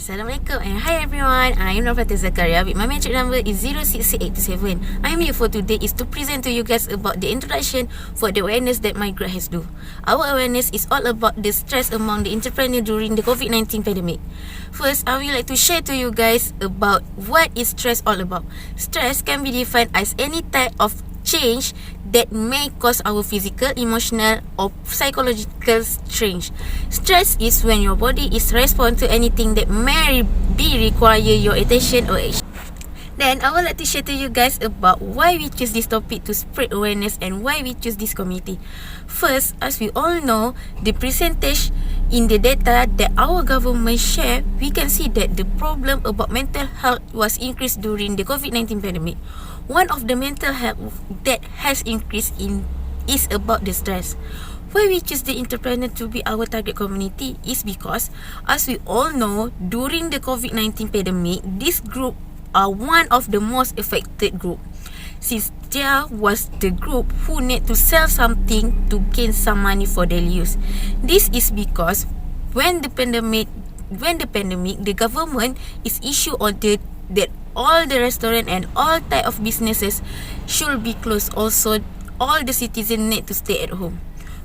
Assalamualaikum and hi everyone. I am Nafata Zakaria with my metric number is 066827. I'm here for today is to present to you guys about the introduction for the awareness that my group has do. Our awareness is all about the stress among the entrepreneur during the COVID-19 pandemic. First, I would like to share to you guys about what is stress all about. Stress can be defined as any type of change that may cause our physical, emotional or psychological strain. Stress is when your body is respond to anything that may be require your attention or action. Then I would like to share to you guys about why we choose this topic to spread awareness and why we choose this community. First, as we all know, the percentage in the data that our government share, we can see that the problem about mental health was increased during the COVID-19 pandemic. One of the mental health that has increased is about the stress. Why we choose the entrepreneur to be our target community is because, as we all know, during the COVID-19 pandemic, this group are one of the most affected group, since there was the group who need to sell something to gain some money for daily use. This is because when the pandemic, the government is issue order that all the restaurant and all type of businesses should be closed. Also, all the citizens need to stay at home.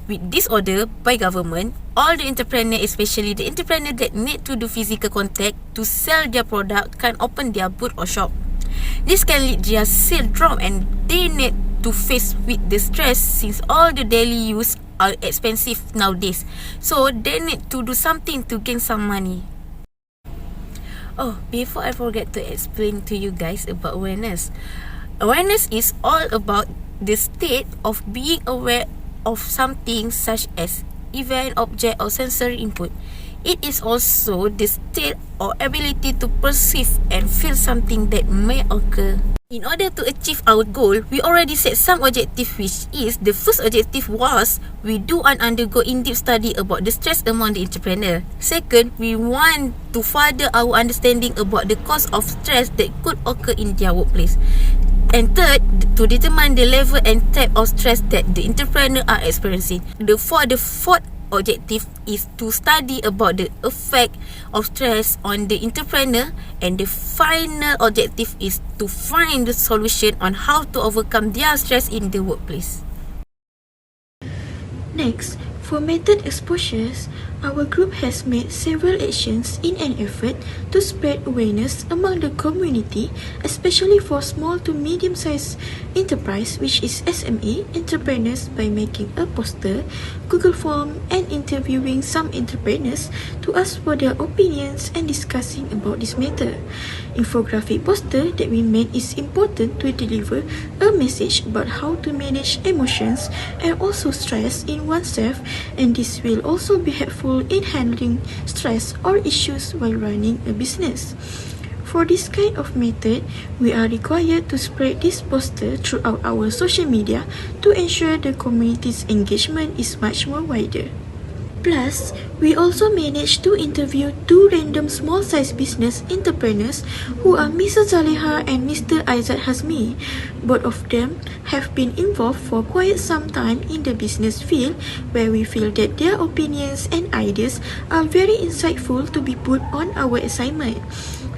With this order by government, all the entrepreneur, especially the entrepreneur that need to do physical contact to sell their product, can open their booth or shop. This can lead their sale drop and they need to face with the stress since all the daily use are expensive nowadays. So they need to do something to gain some money. Oh, before I forget to explain to you guys about awareness. Awareness is all about the state of being aware of something such as event, object or sensory input. It is also the state or ability to perceive and feel something that may occur. In order to achieve our goal, we already set some objective, which is the first objective was we do and undergo in-depth study about the stress among the entrepreneur. Second, we want to further our understanding about the cause of stress that could occur in their workplace. And third, to determine the level and type of stress that the entrepreneur are experiencing. The fourth objective is to study about the effect of stress on the entrepreneur, and the final objective is to find the solution on how to overcome their stress in the workplace. Next, for method exposures, our group has made several actions in an effort to spread awareness among the community, especially for small to medium-sized enterprise, which is SME entrepreneurs, by making a poster, Google form and interviewing some entrepreneurs to ask for their opinions and discussing about this matter. Infographic poster that we made is important to deliver a message about how to manage emotions and also stress in oneself, and this will also be helpful in handling stress or issues while running a business. For this kind of method, we are required to spread this poster throughout our social media to ensure the community's engagement is much more wider. Plus, we also managed to interview two random small-sized business entrepreneurs who are Mrs. Zaleha and Mr. Aizat Hazmi. Both of them have been involved for quite some time in the business field, where we feel that their opinions and ideas are very insightful to be put on our assignment.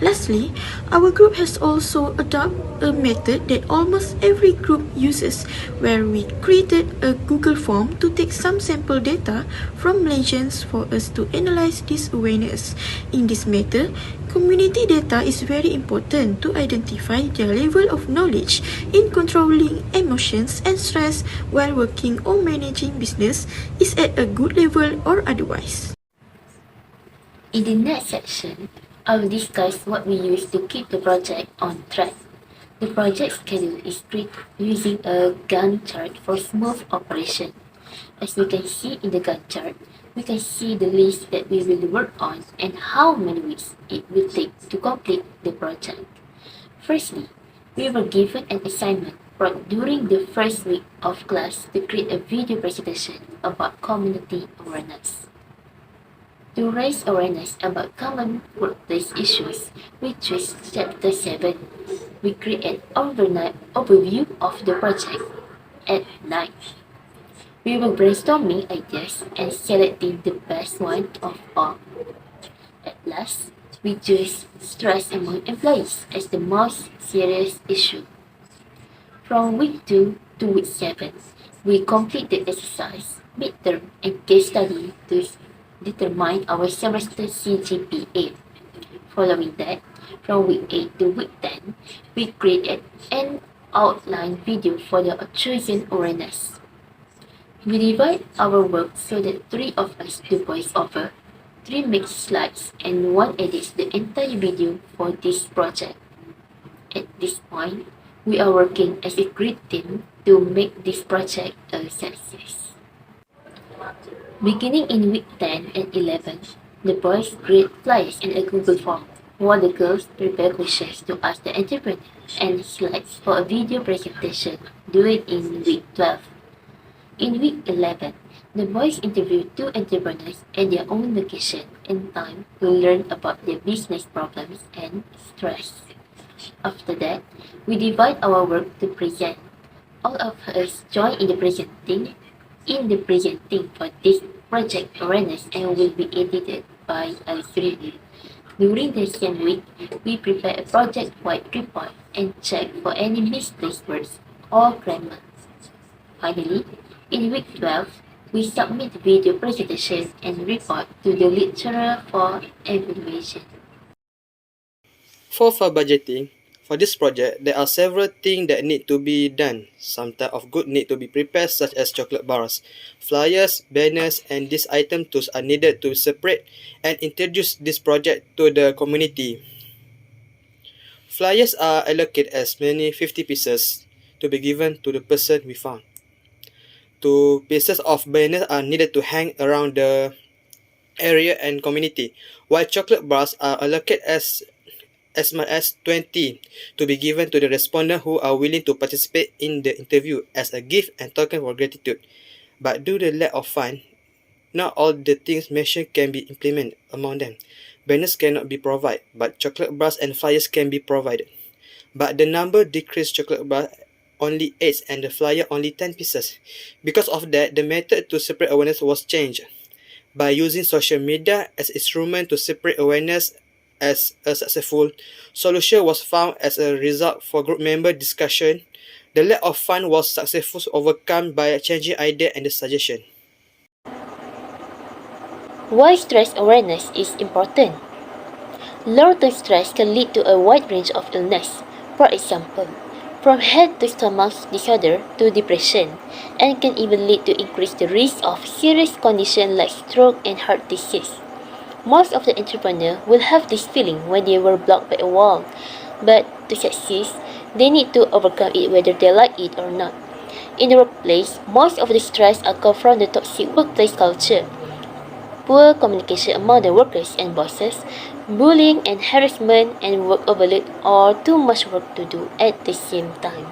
Lastly, our group has also adopted a method that almost every group uses, where we created a Google form to take some sample data from Malaysians for us to analyze this awareness. In this method, community data is very important to identify their level of knowledge in controlling emotions and stress while working or managing business is at a good level or otherwise. In the next section, I will discuss what we use to keep the project on track. The project schedule is created using a Gantt chart for smooth operation. As we can see in the Gantt chart, we can see the list that we will work on and how many weeks it will take to complete the project. Firstly, we were given an assignment during the first week of class to create a video presentation about community awareness. To raise awareness about common workplace issues, we choose Chapter 7. We create an overview of the project. At 9, we were brainstorming ideas and selecting the best one of all. At last, we chose stress among employees as the most serious issue. From week 2 to week 7, we complete the exercise, midterm, and case study to determine our semester CGPA. Following that, from week 8 to week 10, we created an outline video for the chosen awareness. We divide our work so that 3 of us do voiceover, 3 make slides, and 1 edits the entire video for this project. At this point, we are working as a great team to make this project a success. Beginning in week 10 and 11, the boys create flyers in a Google form, while the girls prepare questions to ask the entrepreneur and slides for a video presentation due in week 12. In week 11, the boys interview 2 entrepreneurs at their own location and time to learn about their business problems and stress. After that, we divide our work to present. All of us join in the presenting for this project awareness and will be edited by us 3. During the same week, we prepare a project-wide report and check for any misplaced words or grammar. Finally, in week 12, we submit video presentation and report to the lecturer for evaluation. For budgeting, for this project, there are several things that need to be done. Some type of goods need to be prepared, such as chocolate bars, flyers, banners, and these item tools are needed to separate and introduce this project to the community. Flyers are allocated as many 50 pieces to be given to the person we found. 2 pieces of banners are needed to hang around the area and community, while chocolate bars are allocated as much as 20 to be given to the respondents who are willing to participate in the interview as a gift and token of gratitude. But due to the lack of funds, not all the things mentioned can be implemented among them. Banners cannot be provided, but chocolate bars and flyers can be provided. But the number decreased, chocolate bars only 8 and the flyer only 10 pieces. Because of that, the method to separate awareness was changed. By using social media as instrument to separate awareness as a successful solution was found as a result for group member discussion. The lack of fund was successfully overcome by changing idea and the suggestion. Why stress awareness is important? Long-term stress can lead to a wide range of illness. For example, from head to stomach disorder to depression, and can even lead to increase the risk of serious conditions like stroke and heart disease. Most of the entrepreneurs will have this feeling when they were blocked by a wall, but to succeed, they need to overcome it whether they like it or not. In the workplace, most of the stress comes from the toxic workplace culture, poor communication among the workers and bosses, bullying and harassment, and work overload or too much work to do at the same time.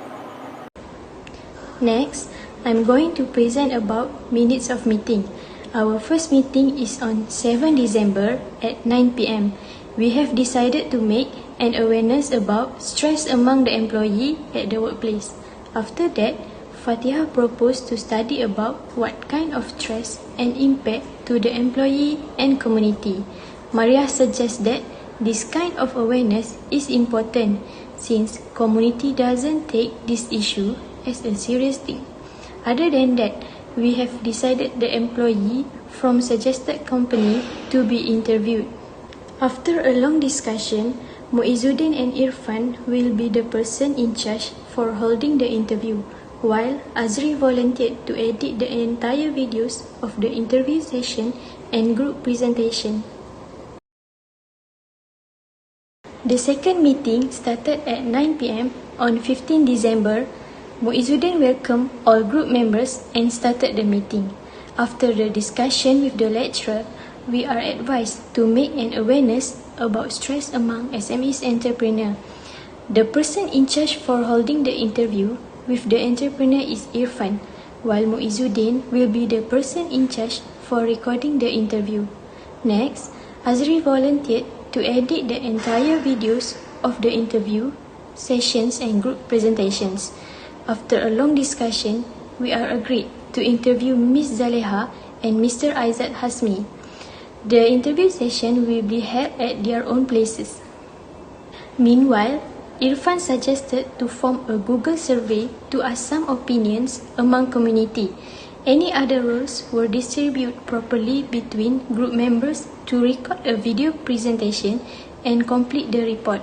Next, I'm going to present about minutes of meeting. Our first meeting is on 7 December at 9 p.m. We have decided to make an awareness about stress among the employee at the workplace. After that, Fatiha proposed to study about what kind of stress and impact to the employee and community. Maria suggests that this kind of awareness is important since community doesn't take this issue as a serious thing. Other than that, we have decided the employee from suggested company to be interviewed. After a long discussion, Muizuddin and Irfan will be the person in charge for holding the interview, while Azri volunteered to edit the entire videos of the interview session and group presentation. The second meeting started at 9 p.m. on 15 December. Muizuddin welcomed all group members and started the meeting. After the discussion with the lecturer, we are advised to make an awareness about stress among SMEs entrepreneurs. The person in charge for holding the interview with the entrepreneur is Irfan, while Muizuddin will be the person in charge for recording the interview. Next, Azri volunteered to edit the entire videos of the interview, sessions and group presentations. After a long discussion, we are agreed to interview Ms. Zaleha and Mr. Aizat Hasmi. The interview session will be held at their own places. Meanwhile, Irfan suggested to form a Google survey to ask some opinions among community. Any other roles were distributed properly between group members to record a video presentation and complete the report.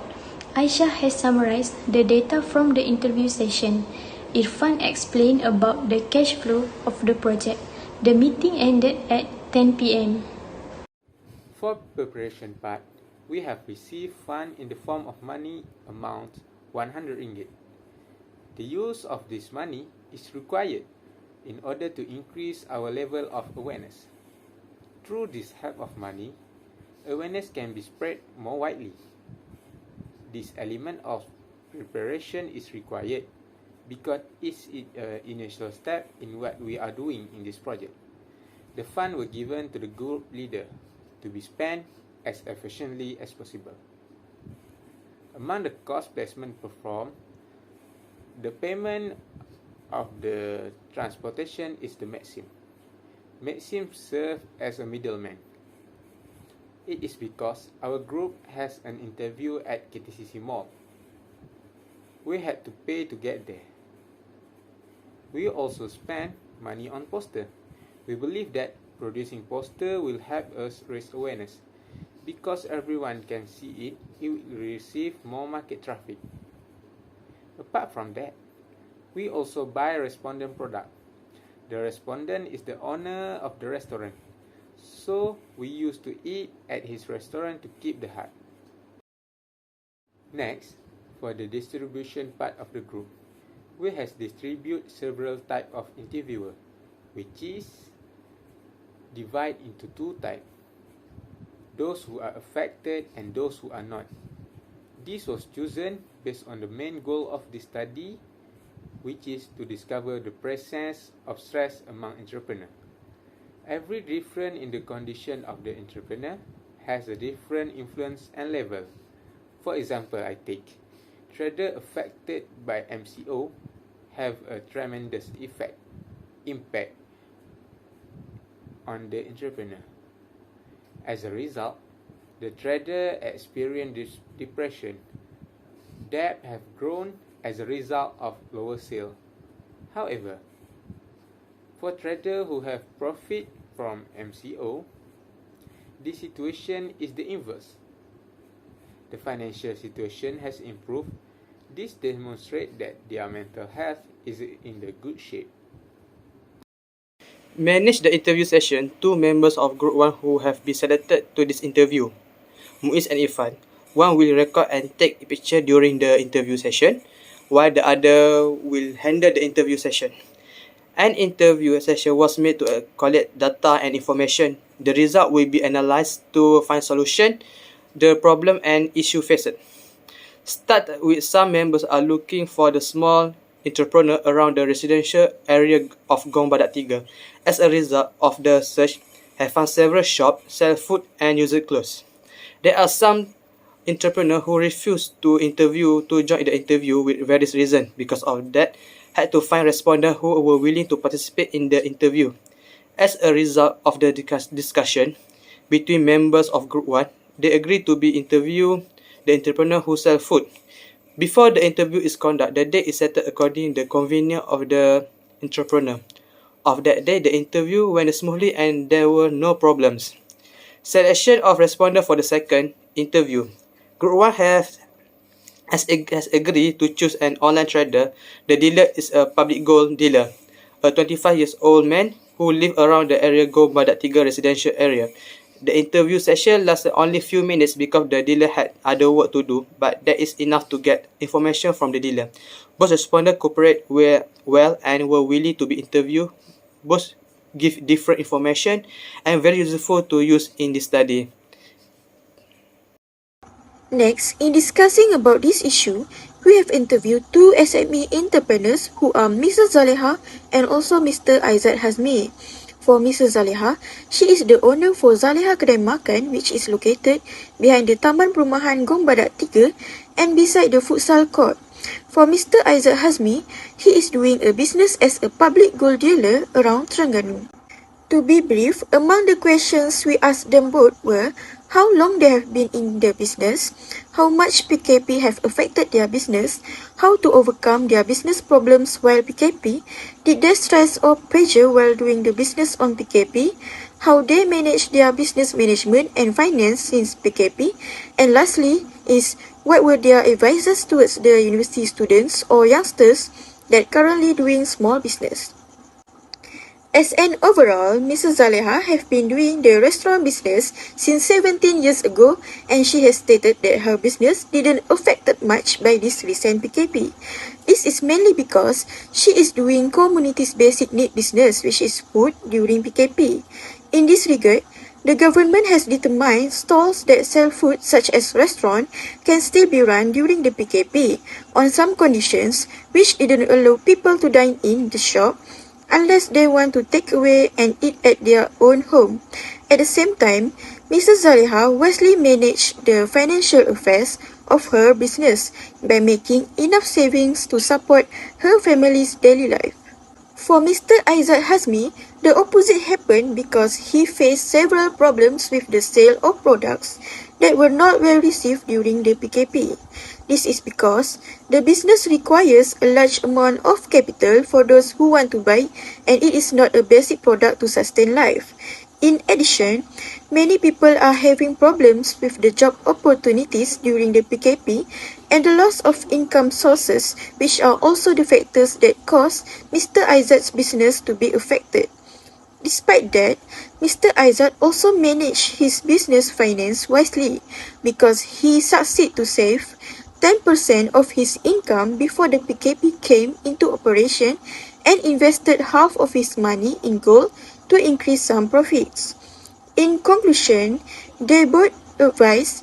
Aisha has summarized the data from the interview session. Irfan explained about the cash flow of the project. The meeting ended at 10 p.m. For preparation part, we have received fund in the form of money amount 100 ringgit. The use of this money is required in order to increase our level of awareness. Through this help of money, awareness can be spread more widely. This element of preparation is required because it's an initial step in what we are doing in this project. The funds were given to the group leader to be spent as efficiently as possible. Among the cost placement performed, the payment of the transportation is the Maxim. Maxim serves as a middleman. It is because our group has an interview at KTCC Mall. We had to pay to get there. We also spent money on poster. We believe that producing poster will help us raise awareness. Because everyone can see it will receive more market traffic. Apart from that, we also buy respondent product. The respondent is the owner of the restaurant, so we used to eat at his restaurant to keep the hype. Next, for the distribution part of the group, we has distributed several types of interviewer, which is divided into two types. Those who are affected and those who are not. This was chosen based on the main goal of the study, which is to discover the presence of stress among entrepreneurs. Every different in the condition of the entrepreneur has a different influence and level. For example, I take trader affected by MCO have a tremendous impact on the entrepreneur. As a result, the trader experienced depression. Debt have grown as a result of lower sale. However, for traders who have profit from MCO, the situation is the inverse. The financial situation has improved. This demonstrates that their mental health is in the good shape. Manage the interview session. Two members of Group 1 who have been selected to this interview, Muiz and Irfan. One will record and take a picture during the interview session, while the other will handle the interview session. An interview session was made to collect data and information. The result will be analyzed to find solution, the problem and issue faced. Start with some members are looking for the small entrepreneur around the residential area of Gong Badak 3. As a result of the search, have found several shops sell food and user clothes. There are some entrepreneurs who refuse to join the interview with various reasons. Because of that, had to find respondents who were willing to participate in the interview. As a result of the discussion between members of Group 1, they agreed to be interview the entrepreneur who sell food. Before the interview is conducted, the date is set according to the convenience of the entrepreneur. Of that day, the interview went smoothly and there were no problems. Selection of respondents for the second interview. Group 1 has agreed to choose an online trader. The dealer is a public gold dealer, a 25-year-old man who lives around the area Gong Badak 3 residential area. The interview session lasted only few minutes because the dealer had other work to do, but that is enough to get information from the dealer. Both respondents cooperated well and were willing to be interviewed. Both give different information and very useful to use in this study. Next, in discussing about this issue, we have interviewed two SME entrepreneurs who are Mrs. Zaleha and also Mr. Aizat Hazmi. For Mrs. Zaleha, she is the owner for Zaleha Kedai Makan, which is located behind the Taman Perumahan Gong Badak 3 and beside the futsal court. For Mr. Aizat Hazmi, he is doing a business as a public gold dealer around Terengganu. To be brief, among the questions we asked them both were how long they have been in their business, how much PKP have affected their business, how to overcome their business problems while PKP, did they stress or pressure while doing the business on PKP, how they manage their business management and finance since PKP, and lastly is what were their advices towards the university students or youngsters that currently doing small business. As an overall, Mrs. Zaleha have been doing the restaurant business since 17 years ago, and she has stated that her business didn't affected much by this recent PKP. This is mainly because she is doing community's basic need business, which is food, during PKP. In this regard, the government has determined stalls that sell food such as restaurant can still be run during the PKP on some conditions which didn't allow people to dine in the shop unless they want to take away and eat at their own home. At the same time, Mrs. Zaleha wisely managed the financial affairs of her business by making enough savings to support her family's daily life. For Mr. Aizat Hazmi, the opposite happened because he faced several problems with the sale of products that were not well received during the PKP. This is because the business requires a large amount of capital for those who want to buy, and it is not a basic product to sustain life. In addition, many people are having problems with the job opportunities during the PKP and the loss of income sources, which are also the factors that cause Mr. Aizat's business to be affected. Despite that, Mr. Aizat also managed his business finance wisely because he succeeded to save 10% of his income before the PKP came into operation and invested half of his money in gold to increase some profits. In conclusion, they both advise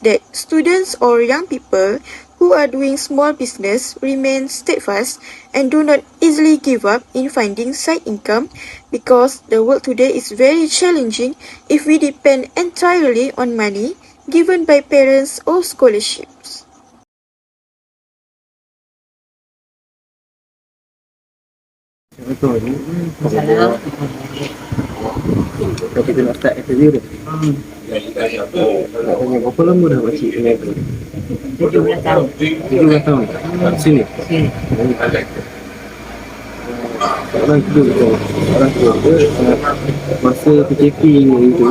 that students or young people who are doing small business remain steadfast and do not easily give up in finding side income because the world today is very challenging if we depend entirely on money given by parents or scholarships. Betul. Masalah. Kalau kita nak start interview dia. Nak tanya berapa lama dah makcik berniaga? 17 tahun. 17 tahun? Sini? Sini. Orang kedua tu, masa PKP itu,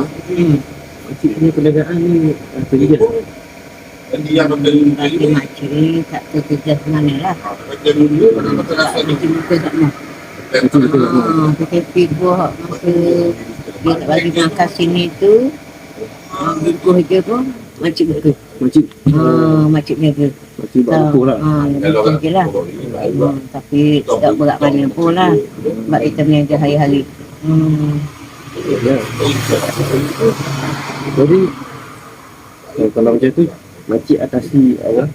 makcik punya perniagaan ni terjejas. Tapi makcik ni tak terjejas mana lah. Makcik buka tak nak. PKP buat masa dia tak bagi makan sini tu, bukuh je pun makcik buka. Makcik niaga. Makcik buat bukuh lah. Bukuh je lah. Tapi tak berat mana pun lah. Sebab kita niaga hari-hari. Jadi kalau macam tu, makcik atasi apa?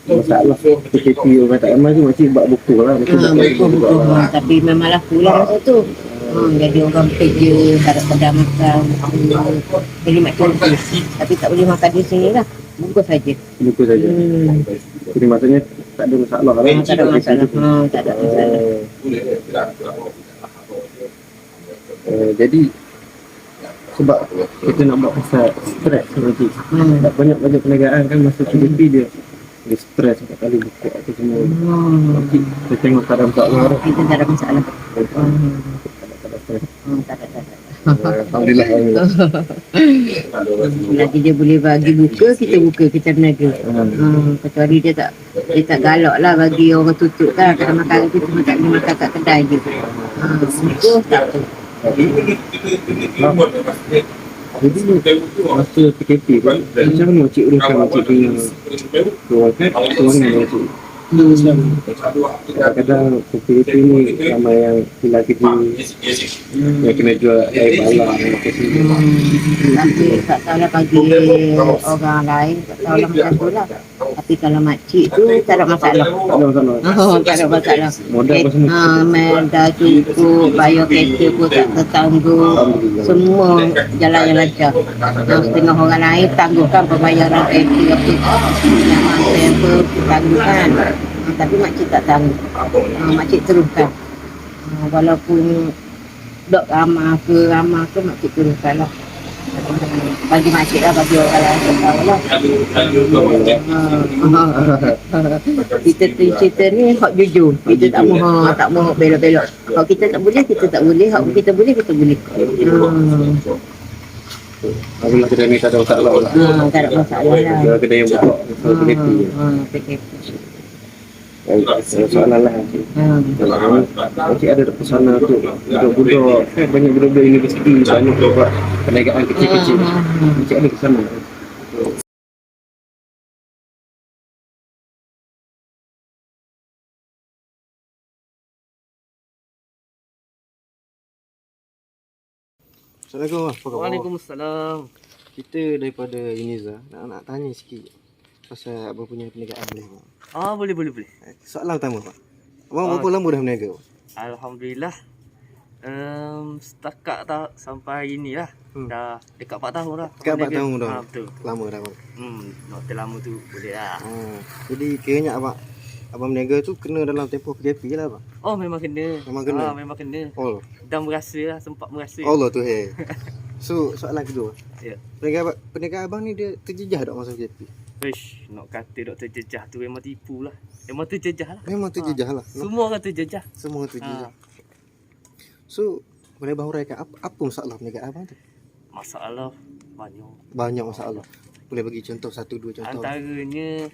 Masalah PKP orang tak ramai tu makcik buat buku lah. Buku. Tapi memang laku lah masa tu. Jadi orang kerja, kadang-kadang makan. Jadi macam tu. Tapi tak boleh makan di sini lah. Buku saja. Buku saja. Jadi maksudnya tak ada masalah lah. Tak ada masalah. Tak ada masalah. Jadi sebab kita nak buat pasal stres makcik. Tak banyak perniagaan kan masa PKP dia stres tak kali buka apa semua. Makcik kita tengok tak ada masalah. Kita tak ada masalah. Tak ada stres. Tak ada. Alhamdulillah. Lagi dia boleh bagi buka, kita buka, kita berniaga. Kecuali dia tak galak lah bagi orang tutup kan. Kalau makan kita cuma tak boleh makan kat kedai je. Buka tak tu. Jadi masa PKP tu, macam mana makcik uruskan makcik punya kewangan makcik? Kadang-kadang PKP ni ramai yang hilang kerja, yang kena jual air balang apa semua. Tapi tak tahulah bagi orang lain, tak tahulah macam tu lah. Tapi kalau makcik tu tak ada masalah. Tak ada masalah. Tak ada masalah. Modal apa semua? Dah cukup, bayar kereta pun tak tertanggung. Semua jalan yang lancar. Setengah orang lain tangguhkan pembayaran kereta apa. Yang masa apa tangguhkan. Tapi makcik tak tangguh. Makcik teruskan. Walaupun dok ramah ke makcik turunkan lah. Bagi makcik lah, bagi orang lain tak tahu lah. Kita cerita ni hak jujur. Kita tak mau belok-belok. Hak kita tak boleh, kita tak boleh. Hak kita boleh, kita boleh. Kalau kedai ni tak ada masalah lah. Tak ada masalah lah. Kalau kedai yang buka PKP. PKP. Soalan lah. Makcik ada pesanan tu budak-budak. Banyak budak-budak universiti. Banyak buat perniagaan kecil-kecil. Makcik ada pesanan. Assalamualaikum. Apa khabar? Waalaikumsalam. Kita daripada Uniza nak tanya sikit pasal abang punya perniagaan boleh tak? Boleh. Soalan pertama Pak. Abang berapa lama dah berniaga? Alhamdulillah. Setakat tak sampai hari ni lah. Dah dekat 4 tahun dah. Dekat 4 tahun dah. Betul. Lama dah Abang. Nak terlama tu boleh lah. Jadi kiranya abang berniaga tu kena dalam tempoh PKP lah Abang. Oh memang kena. Memang kena. Oh. Dah merasa lah, sempat merasa. Allah tu hey. So soalan kedua. Ya. Perniagaan abang ni dia terjejah tak masa PKP? Wish, nak kata doktor jejah tu memang tipu lah. Memang terjejah lah. Memang terjejah lah. Semua orang terjejah. Semua orang terjejah. So boleh abang huraikan apa masalah perniagaan abang tu? Masalah banyak. Banyak masalah. Boleh bagi contoh 1-2 contoh? Antaranya,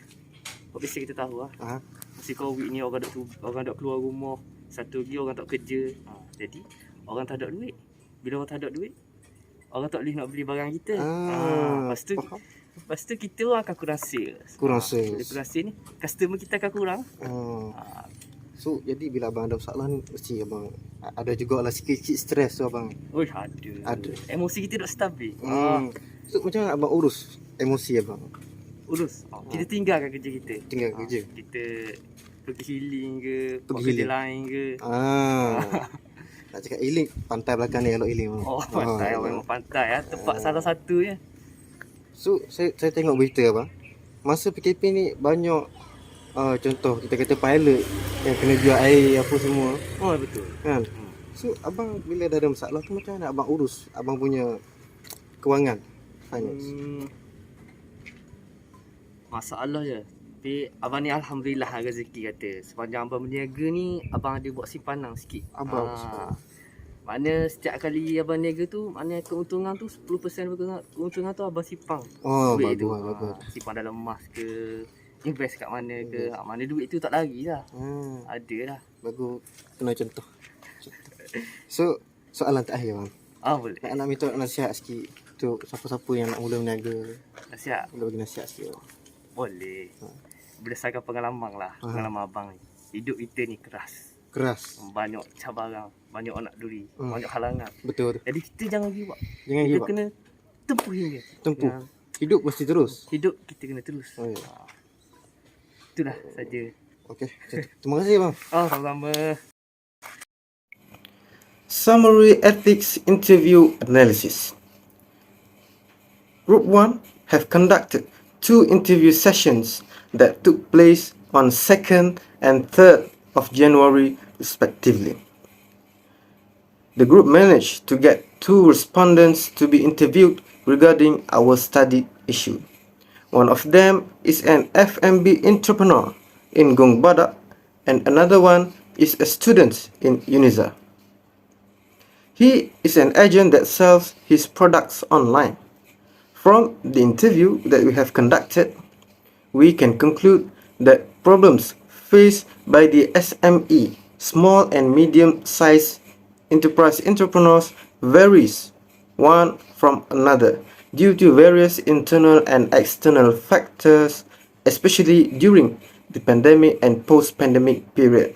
biasa kita tahu lah. Masa Covid ni orang dok keluar rumah. Satu lagi orang tak kerja. Jadi orang tak ada duit. Bila orang tak ada duit, orang tak boleh nak beli barang kita. Lepas tu kita orang akan kurang sales. Bila kurang sales ni, customer kita akan kurang. So jadi bila abang ada masalah ni, mesti abang ada jugalah sikit-sikit stres tu abang. Oh ada. Emosi kita tak stabil. So macam mana abang urus emosi abang? Urus. Kita tinggalkan kerja kita. Kerja. Kita pergi healing ke, buat kerja lain ke. Nak cakap healing, pantai belakang ni kalau healing. Pantai memang pantai lah. Tempat salah satunya. So saya tengok berita abang. Masa PKP ni banyak contoh kita kata pilot yang kena jual air apa semua. Betul. Kan? So abang bila dah ada masalah tu macam mana abang urus abang punya kewangan finance? Masalah je. Tapi abang ni alhamdulillah rezeki kata. Sepanjang abang berniaga ni abang ada buat simpanan sikit. Makna setiap kali abang niaga tu, makna keuntungan tu 10% keuntungan tu abang simpan. Duit tu. Simpan dalam emas ke, invest kat mana ke. Mana duit tu tak lari lah. Ada lah. Bagus. Kena contoh. So soalan terakhir bang. Boleh. Nak minta nasihat sikit untuk siapa-siapa yang nak mula berniaga. Nasihat? Boleh bagi nasihat sikit bang. Boleh. Berdasarkan pengalaman lah. Pengalaman abang ni. Hidup kita ni keras. Banyak cabaran, banyak anak duri, banyak halangan. Betul. Jadi kita jangan give up. Kita kena tempuh hingga. Hidup mesti terus. Hidup kita kena terus. Itulah saja. Okey. Terima kasih bang. Sama-sama. Summary Ethics Interview Analysis. Group 1 have conducted 2 interview sessions that took place on 2nd and 3rd of January respectively. The group managed to get 2 respondents to be interviewed regarding our studied issue. One of them is an F&B entrepreneur in Gong Badak and another one is a student in Uniza. He is an agent that sells his products online. From the interview that we have conducted, we can conclude that problems faced by the SME, small and medium-sized entrepreneurs, varies one from another due to various internal and external factors, especially during the pandemic and post-pandemic period.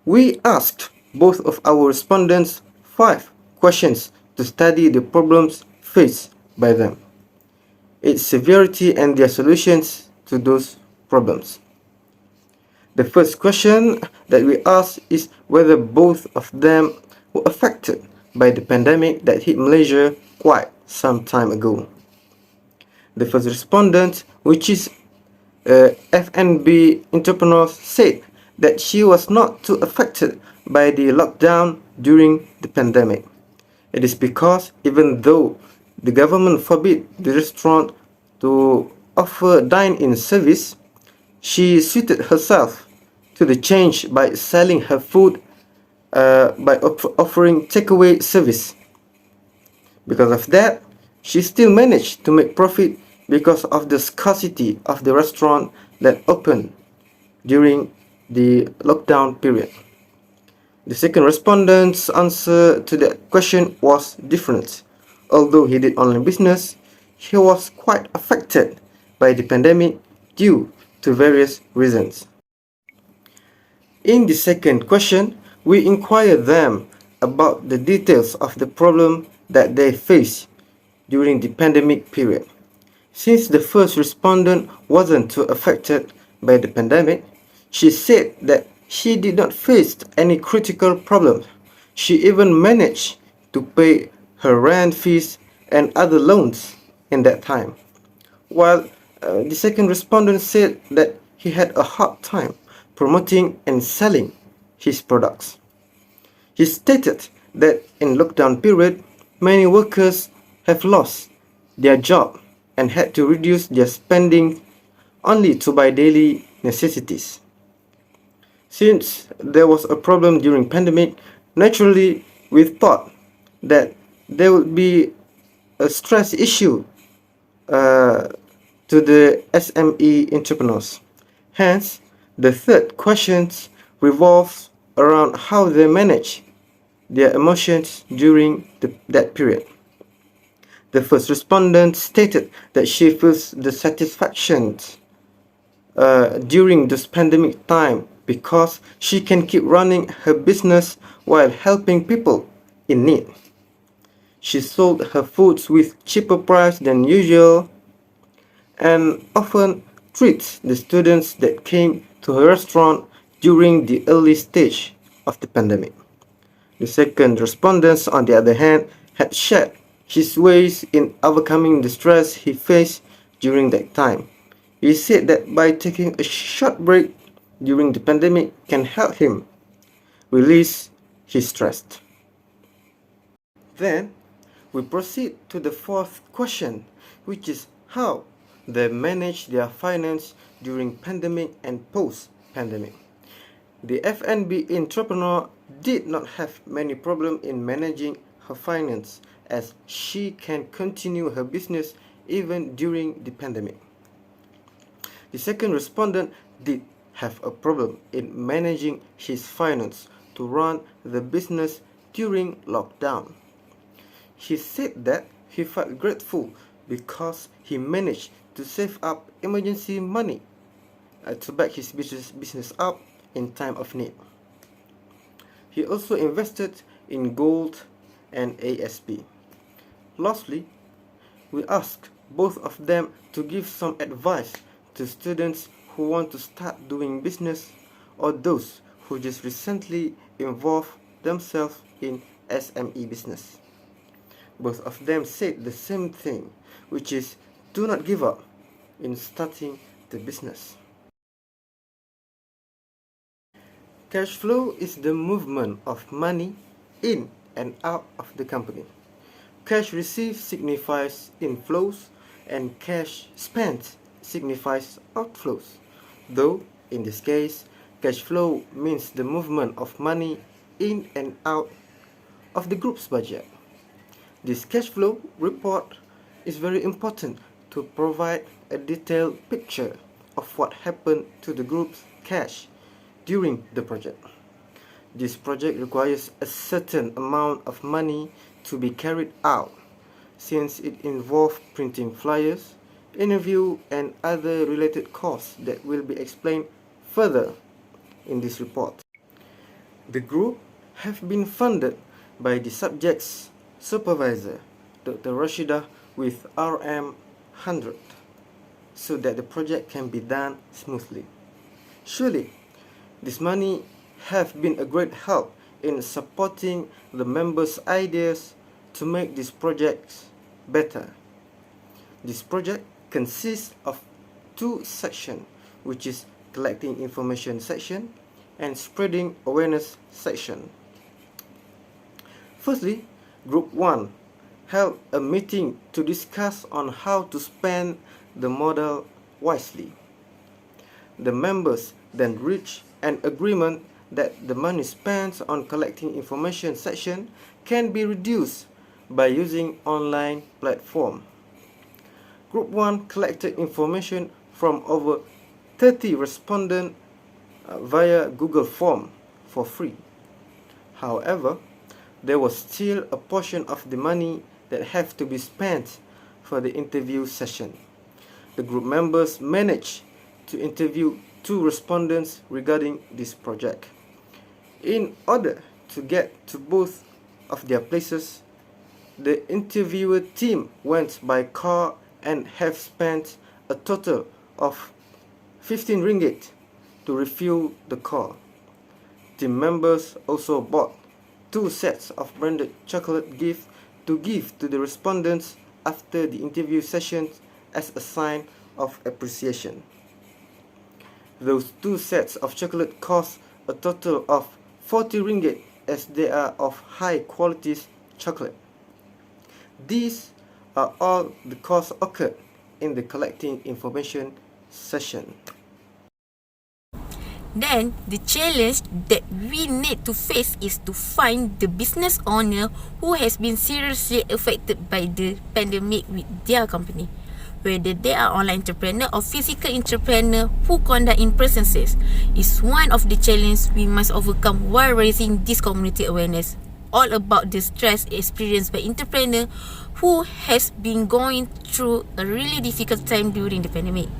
We asked both of our respondents 5 questions to study the problems faced by them, its severity and their solutions to those problems. The first question that we asked is whether both of them were affected by the pandemic that hit Malaysia quite some time ago. The first respondent, which is F&B entrepreneur, said that she was not too affected by the lockdown during the pandemic. It is because even though the government forbid the restaurant to offer dine-in service, she suited herself to the change by selling her food by offering takeaway service. Because of that, she still managed to make profit because of the scarcity of the restaurant that opened during the lockdown period. The second respondent's answer to that question was different. Although he did online business, he was quite affected by the pandemic due to various reasons. In the second question, we inquire them about the details of the problem that they face during the pandemic period. Since the first respondent wasn't too affected by the pandemic, she said that she did not face any critical problems. She even managed to pay her rent fees and other loans in that time. While the second respondent said that he had a hard time promoting and selling his products. He stated that in lockdown period, many workers have lost their job and had to reduce their spending only to buy daily necessities. Since there was a problem during pandemic, naturally we thought that there would be a stress issue to the SME entrepreneurs. Hence, the third question revolves around how they manage their emotions during that period. The first respondent stated that she feels the satisfaction during this pandemic time because she can keep running her business while helping people in need. She sold her foods with cheaper price than usual and often treats the students that came to her restaurant during the early stage of the pandemic. The second respondent, on the other hand, had shared his ways in overcoming the stress he faced during that time. He said that by taking a short break during the pandemic can help him release his stress. Then, we proceed to the fourth question, which is how they manage their finance during pandemic and post-pandemic. The F&B entrepreneur did not have many problems in managing her finance as she can continue her business even during the pandemic. The second respondent did have a problem in managing his finance to run the business during lockdown. He said that he felt grateful because he managed to save up emergency money to back his business up in time of need. He also invested in gold and ASP. Lastly, we asked both of them to give some advice to students who want to start doing business or those who just recently involved themselves in SME business. Both of them said the same thing, which is do not give up in starting the business. Cash flow is the movement of money in and out of the company. Cash received signifies inflows and cash spent signifies outflows. Though, in this case, cash flow means the movement of money in and out of the group's budget. This cash flow report is very important to provide a detailed picture of what happened to the group's cash during the project. This project requires a certain amount of money to be carried out since it involves printing flyers, interview and other related costs that will be explained further in this report. The group have been funded by the subject's supervisor, Dr. Rashida, with RM100 so that the project can be done smoothly. Surely, this money have been a great help in supporting the members' ideas to make this project better. This project consists of two sections, which is collecting information section and spreading awareness section. Firstly, Group 1 held a meeting to discuss on how to spend the model wisely. The members then reached an agreement that the money spent on collecting information section can be reduced by using online platform. Group 1 collected information from over 30 respondents via Google Form for free. However, there was still a portion of the money that have to be spent for the interview session. The group members managed to interview 2 respondents regarding this project. In order to get to both of their places, the interviewer team went by car and have spent a total of 15 ringgit to refuel the car. Team members also bought 2 sets of branded chocolate gift to give to the respondents after the interview session as a sign of appreciation. Those 2 sets of chocolate cost a total of 40 ringgit as they are of high quality chocolate. These are all the costs occurred in the collecting information session. Then, the challenge that we need to face is to find the business owner who has been seriously affected by the pandemic with their company. Whether they are online entrepreneur or physical entrepreneur who conduct in-person sales is one of the challenges we must overcome while raising this community awareness. All about the stress experienced by entrepreneur who has been going through a really difficult time during the pandemic.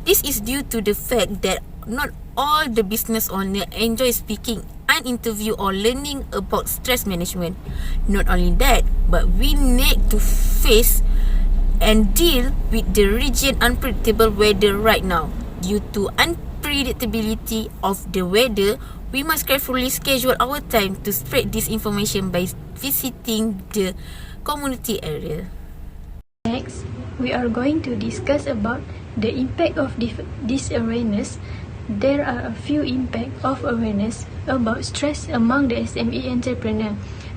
This is due to the fact that not all the business owner enjoy speaking, an interview or learning about stress management. Not only that, but we need to face and deal with the region unpredictable weather right now. Due to unpredictability of the weather, we must carefully schedule our time to spread this information by visiting the community area. Next, we are going to discuss about the impact of this awareness. There are a few impacts of awareness about stress among the SME entrepreneur.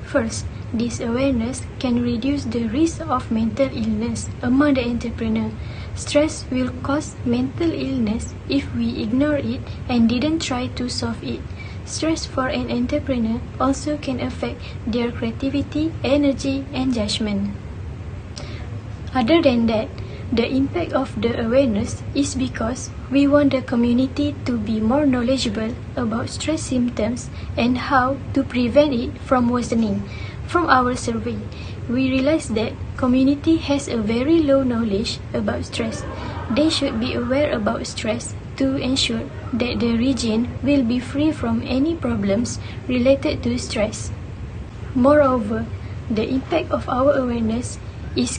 First, this awareness can reduce the risk of mental illness among the entrepreneur. Stress will cause mental illness if we ignore it and didn't try to solve it. Stress for an entrepreneur also can affect their creativity, energy, and judgment. Other than that, the impact of the awareness is because we want the community to be more knowledgeable about stress symptoms and how to prevent it from worsening. From our survey, we realized that community has a very low knowledge about stress. They should be aware about stress to ensure that the region will be free from any problems related to stress. Moreover, the impact of our awareness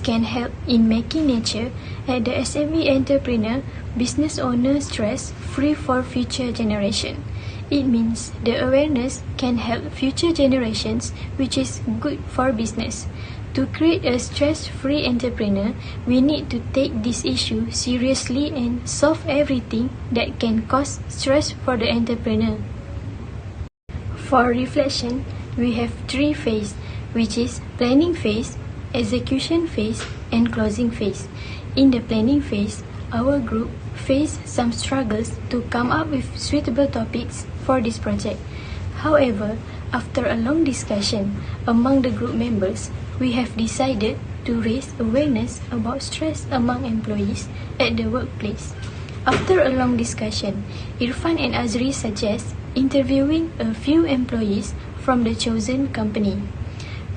can help in making nature and the SME entrepreneur business owner stress free for future generation. It means the awareness can help future generations, which is good for business. To create a stress-free entrepreneur, we need to take this issue seriously and solve everything that can cause stress for the entrepreneur. For reflection, we have 3 phases, which is planning phase, execution phase, and closing phase. In the planning phase, our group faced some struggles to come up with suitable topics for this project. However, after a long discussion among the group members, we have decided to raise awareness about stress among employees at the workplace. After a long discussion, Irfan and Azri suggest interviewing a few employees from the chosen company.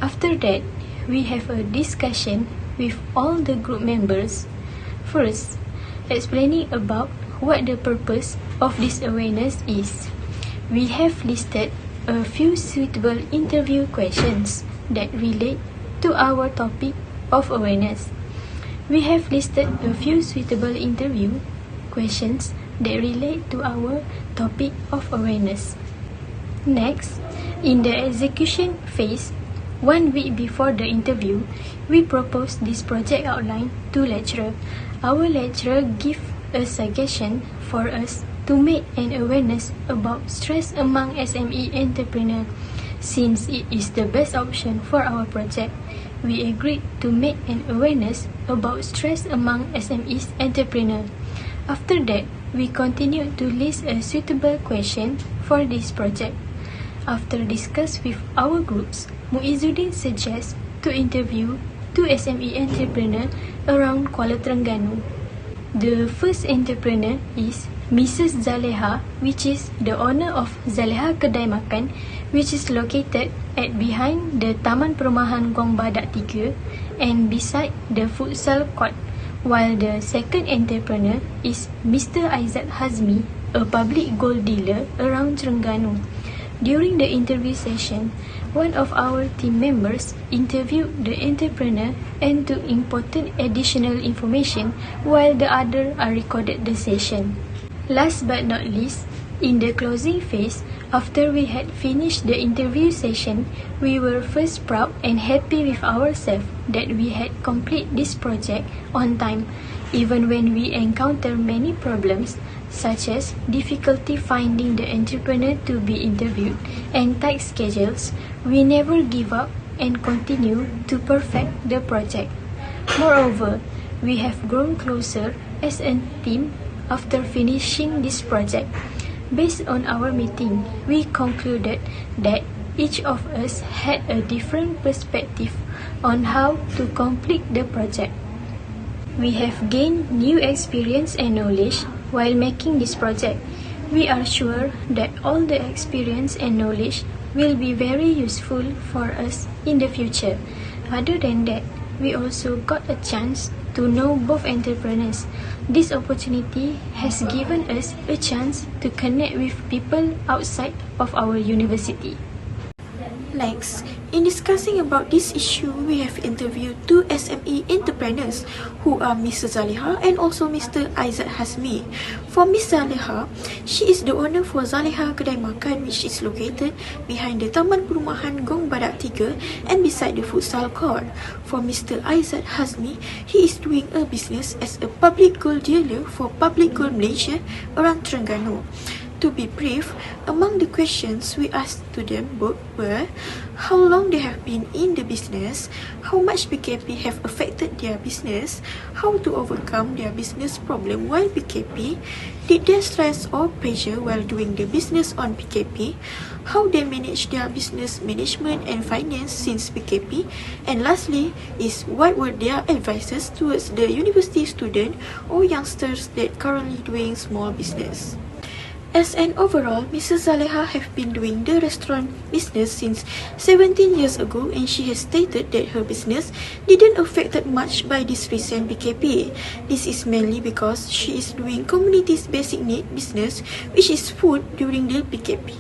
After that, we have a discussion with all the group members. First, explaining about what the purpose of this awareness is. We have listed a few suitable interview questions that relate to our topic of awareness. We have listed a few suitable interview questions that relate to our topic of awareness. Next, in the execution phase, 1 week before the interview, we propose this project outline to lecturer. Our lecturer give a suggestion for us to make an awareness about stress among SME entrepreneurs. Since it is the best option for our project, we agreed to make an awareness about stress among SMEs entrepreneurs. After that, we continued to list a suitable question for this project. After discuss with our groups, Muizzuddin suggests to interview 2 SME entrepreneurs around Kuala Terengganu. The first entrepreneur is Mrs. Zaleha, which is the owner of Zaleha Kedai Makan, which is located at behind the Taman Perumahan Gong Badak 3 and beside the futsal court. While the second entrepreneur is Mr. Aizat Hazmi, a public gold dealer around Terengganu. During the interview session, one of our team members interviewed the entrepreneur and took important additional information while the other recorded the session. Last but not least, in the closing phase, after we had finished the interview session, we were first proud and happy with ourselves that we had completed this project on time, even when we encountered many problems such as difficulty finding the entrepreneur to be interviewed and tight schedules. We never give up and continue to perfect the project. Moreover, we have grown closer as a team after finishing this project. Based on our meeting, we concluded that each of us had a different perspective on how to complete the project. We have gained new experience and knowledge while making this project. We are sure that all the experience and knowledge will be very useful for us in the future. Other than that, we also got a chance to know both entrepreneurs. This opportunity has given us a chance to connect with people outside of our university. Next, in discussing about this issue, we have interviewed 2 SME entrepreneurs who are Mrs. Zaleha and also Mr. Aizat Hazmi. For Ms. Zaleha, she is the owner for Zaleha Kedai Makan, which is located behind the Taman Perumahan Gong Badak 3 and beside the futsal court. For Mr. Aizat Hazmi, he is doing a business as a public gold dealer for Public Gold Malaysia around Terengganu. To be brief, among the questions we asked to them both were how long they have been in the business, how much PKP have affected their business, how to overcome their business problem while PKP, did they stress or pressure while doing the business on PKP, how they manage their business management and finance since PKP, and lastly is what were their advices towards the university student or youngsters that currently doing small business. As an overall, Mrs. Zaleha have been doing the restaurant business since 17 years ago, and she has stated that her business didn't affected much by this recent PKP. This is mainly because she is doing community's basic need business, which is food during the PKP.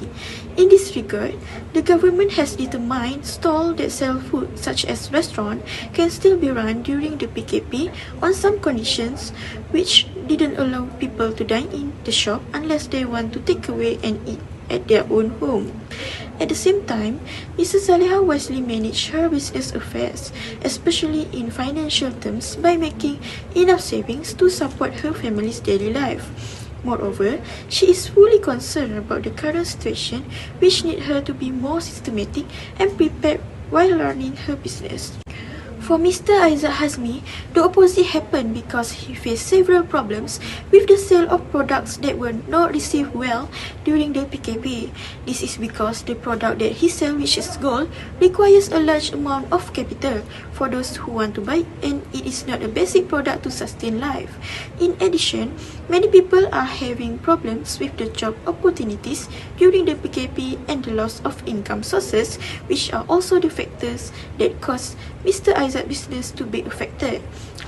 In this regard, the government has determined stalls that sell food, such as restaurant, can still be run during the PKP on some conditions, which didn't allow people to dine in the shop unless they want to take away and eat at their own home. At the same time, Mrs. Zaleha wisely managed her business affairs, especially in financial terms, by making enough savings to support her family's daily life. Moreover, she is fully concerned about the current situation, which need her to be more systematic and prepared while learning her business. For Mr. Aizat Hazmi, the opposite happened because he faced several problems with the sale of products that were not received well during the PKP. This is because the product that he sells, which is gold, requires a large amount of capital for those who want to buy, and it is not a basic product to sustain life. In addition, many people are having problems with the job opportunities during the PKP and the loss of income sources, which are also the factors that cause Mr. Aizat business to be affected.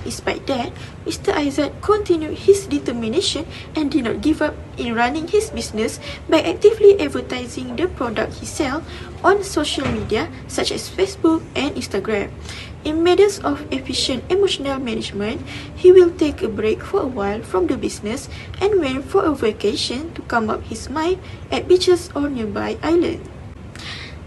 Despite that, Mr. Aizat continued his determination and did not give up in running his business by actively advertising the product he sells on social media such as Facebook and Instagram. In matters of efficient emotional management, he will take a break for a while from the business and went for a vacation to calm up his mind at beaches or nearby islands.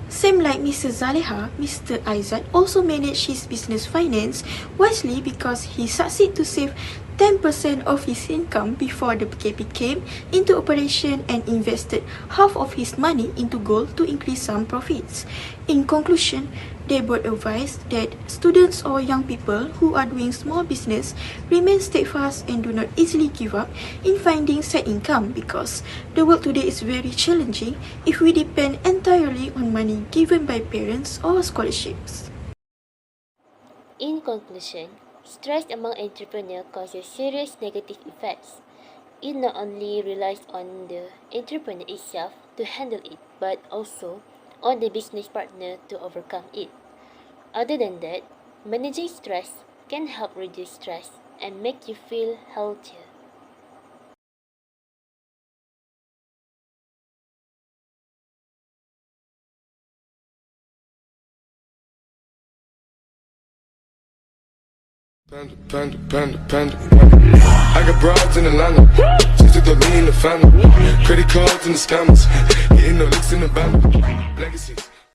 Same like Mrs. Zaleha, Mr. Aizat also managed his business finance wisely because he succeeded to save 10% of his income before the PKP came into operation and invested half of his money into gold to increase some profits. In conclusion, they both advise that students or young people who are doing small business remain steadfast and do not easily give up in finding side income, because the world today is very challenging if we depend entirely on money given by parents or scholarships. In conclusion, stress among entrepreneurs causes serious negative effects. It not only relies on the entrepreneur itself to handle it, but also on the business partner to overcome it. Other than that, managing stress can help reduce stress and make you feel healthier. Panda. I got broads in Atlanta. Just took the lean in the family. Credit cards and the scammers. Getting no licks in the band. Legacies.